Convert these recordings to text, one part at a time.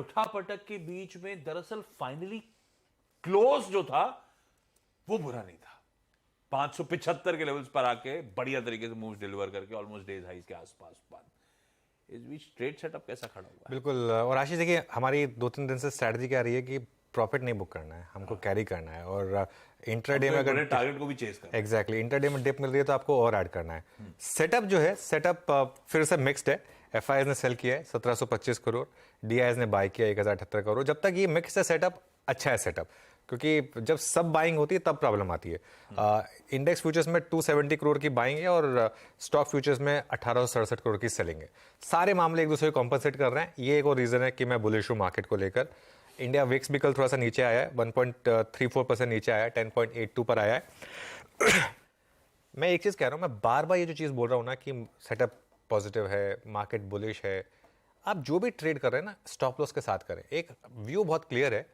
उठापटक के बीच में दरअसल फाइनली क्लोज जो था वो बुरा नहीं था। 575 के लेवल्स पर आके बढ़िया तरीके से मूव्स डिलीवर करके ऑलमोस्ट डेज हाइज के आसपास बंद। इस बीच ट्रेड सेटअप कैसा खड़ा हुआ है? बिल्कुल। और आशीष देखिए, हमारी 2-3 दिन से स्ट्रैटेजी क्या रही है कि प्रॉफिट नहीं बुक करना है, हमको कैरी करना है। और इंट्राडे में अगर टारगेट को भी चेस करना है, एग्जैक्टली इंट्राडे में डिप मिल रही है तो आपको और ऐड करना है। सेटअप जो है, सेटअप फिर से मिक्स्ड है। एफआईएस ने सेल किया है 1725 करोड़, डीआईएस ने बाय किया 1078 करोड़। जब तक ये मिक्स है सेटअप, अच्छा है सेटअप, क्योंकि जब सब बाइंग होती है तब प्रॉब्लम आती है। इंडेक्स फ्यूचर्स में 270 करोड़ की बाइंग है और स्टॉक फ्यूचर्स में 1867 करोड़ की सेलिंग है। सारे मामले एक दूसरे को कॉम्पनसेट कर रहे हैं। ये एक और रीजन है कि मैं बुलिश हूं मार्केट को लेकर। इंडिया विक्स भी कल थोड़ा सा नीचे आया है, 1.34% नीचे आया है, 10.82 पर आया है। मैं एक चीज कह रहा हूं, मैं बार बार ये जो चीज बोल रहा हूं ना कि सेटअप पॉजिटिव है, मार्केट बुलिश है। आप जो भी ट्रेड कर रहे हैं ना, स्टॉप लॉस के साथ करें। एक व्यू बहुत क्लियर है,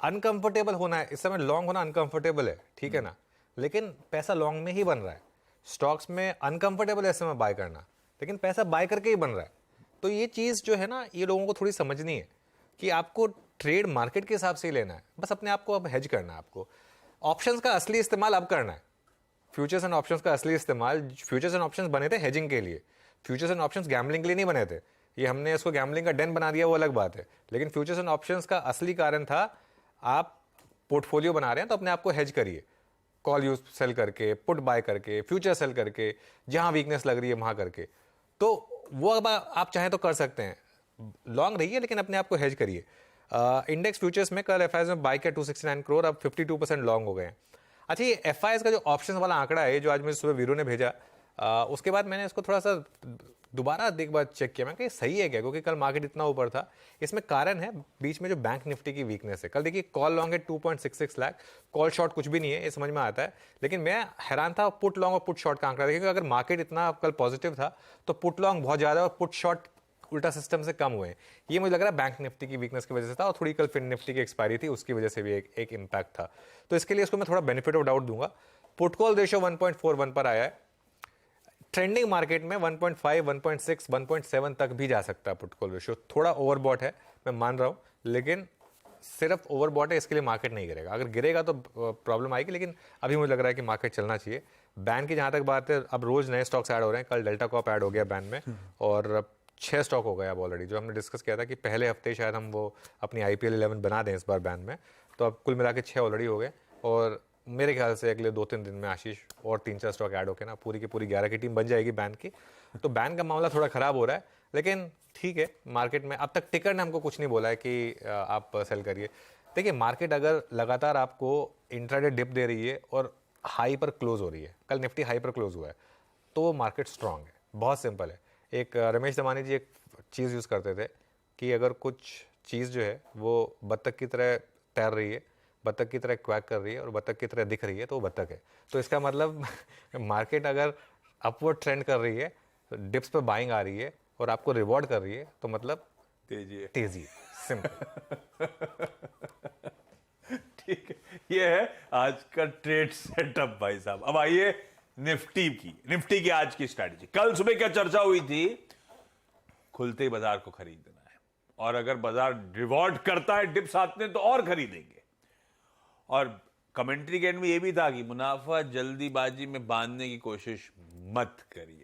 अनकंफर्टेबल होना है इस समय, लॉन्ग होना अनकंफर्टेबल है, ठीक है ना, लेकिन पैसा लॉन्ग में ही बन रहा है। स्टॉक्स में अनकंफर्टेबल है इस समय बाय करना, लेकिन पैसा बाय करके ही बन रहा है। तो ये चीज जो है ना, ये लोगों को थोड़ी समझनी है कि आपको ट्रेड मार्केट के हिसाब से ही लेना है, बस अपने आप को अब हेज करना है। आपको ऑप्शंस का असली इस्तेमाल अब करना है। फ्यूचर्स एंड ऑप्शंस का असली इस्तेमाल, फ्यूचर्स एंड ऑप्शंस बने थे हेजिंग के लिए, फ्यूचर्स एंड ऑप्शंस गैम्बलिंग के लिए नहीं बने थे। ये हमने इसको गैम्बलिंग का डेन बना दिया, वो अलग बात है, लेकिन फ्यूचर्स एंड ऑप्शंस का असली कारण था, आप पोर्टफोलियो बना रहे हैं तो अपने आप को हेज करिए, कॉल यूज सेल करके, पुट बाय करके, फ्यूचर सेल करके, जहां वीकनेस लग रही है वहां करके। तो वो अब आप चाहें तो कर सकते हैं, लॉन्ग रहिए लेकिन अपने आप को हेज करिए। इंडेक्स फ्यूचर्स में कल एफआईएस में बाय किया 269 करोड़, अब 52% लॉन्ग हो गए हैं। अच्छा, ये एफआईएस का जो ऑप्शन वाला आंकड़ा है, जो आज मुझे सुबह वीरू ने भेजा, उसके बाद मैंने इसको थोड़ा सा दोबारा एक बार चेक किया, मैं कि सही है क्या, क्योंकि कल मार्केट इतना ऊपर था। इसमें कारण है बीच में जो बैंक निफ्टी की वीकनेस है। कल देखिए कॉल लॉन्ग है 2.66 लाख, कॉल शॉर्ट कुछ भी नहीं है, ये समझ में आता है, लेकिन मैं हैरान था पुट लॉन्ग और पुट शॉर्ट का आंकड़ा देखिए, क्योंकि अगर मार्केट इतना कल पॉजिटिव था तो पुट लॉन्ग बहुत ज्यादा और पुट शॉर्ट उल्टा सिस्टम से कम हुए। ये मुझे लग रहा है बैंक निफ्टी की वीकनेस की वजह से था, और थोड़ी कल फिन निफ्टी की एक्सपायरी थी, उसकी वजह से भी एक इंपैक्ट था। तो इसके लिए इसको मैं थोड़ा बेनिफिट ऑफ डाउट दूंगा। पुट कॉल रेशियो 1.41 पर आया है। ट्रेंडिंग मार्केट में 1.5, 1.6, 1.7 तक भी जा सकता है पुट कॉल रेशियो। थोड़ा ओवरबॉट है, मैं मान रहा हूं, लेकिन सिर्फ ओवरबॉट है इसके लिए मार्केट नहीं गिरेगा। अगर गिरेगा तो प्रॉब्लम आएगी, लेकिन अभी मुझे लग रहा है कि मार्केट चलना चाहिए। बैन की जहां तक बात है, अब रोज नए स्टॉक्स ऐड हो रहे हैं। कल डेल्टा कॉप ऐड हो गया बैन में, और 6 स्टॉक हो गया अब ऑलरेडी। जो हमने डिस्कस किया था कि पहले हफ्ते शायद हम वो अपनी IPL 11 बना दें इस बार बैन में, तो अब कुल मिला के 6 ऑलरेडी हो गए। और मेरे ख्याल से अगले 2-3 दिन में आशीष और 3-4 स्टॉक ऐड होकर ना पूरी की पूरी 11 की टीम बन जाएगी बैन की। तो बैन का मामला थोड़ा खराब हो रहा है, लेकिन ठीक है। मार्केट में अब तक टिकर ने हमको कुछ नहीं बोला है कि आप सेल करिए। देखिए, मार्केट अगर लगातार आपको इंट्राडे डिप दे रही है और हाई पर क्लोज हो रही है, कल निफ्टी हाई पर क्लोज हुआ है, तो मार्केट स्ट्रांग है। बहुत सिंपल है। एक रमेश दमानी जी एक चीज़ यूज़ करते थे कि अगर कुछ चीज़ जो है वो बत्तख की तरह तैर रही है, बत्तख की तरह क्वैक कर रही है और बत्तख की तरह दिख रही है, तो वो बत्तख है। तो इसका मतलब मार्केट अगर अपवर्ड ट्रेंड कर रही है, डिप्स पे बाइंग आ रही है और आपको रिवॉर्ड कर रही है, तो मतलब तेजी है, तेजी है, सिंपल। ठीक है। ये है आज का ट्रेड सेटअप भाई साहब। अब आइए निफ्टी की आज की स्ट्रैटेजी। कल सुबह क्या चर्चा हुई थी? खुलते ही बाजार को खरीदना है, और अगर बाजार रिवॉर्ड करता है डिप्स आते हैं तो और खरीदेंगे। और कमेंट्री के एंड में यह भी था कि मुनाफा जल्दीबाजी में बांधने की कोशिश मत करिए।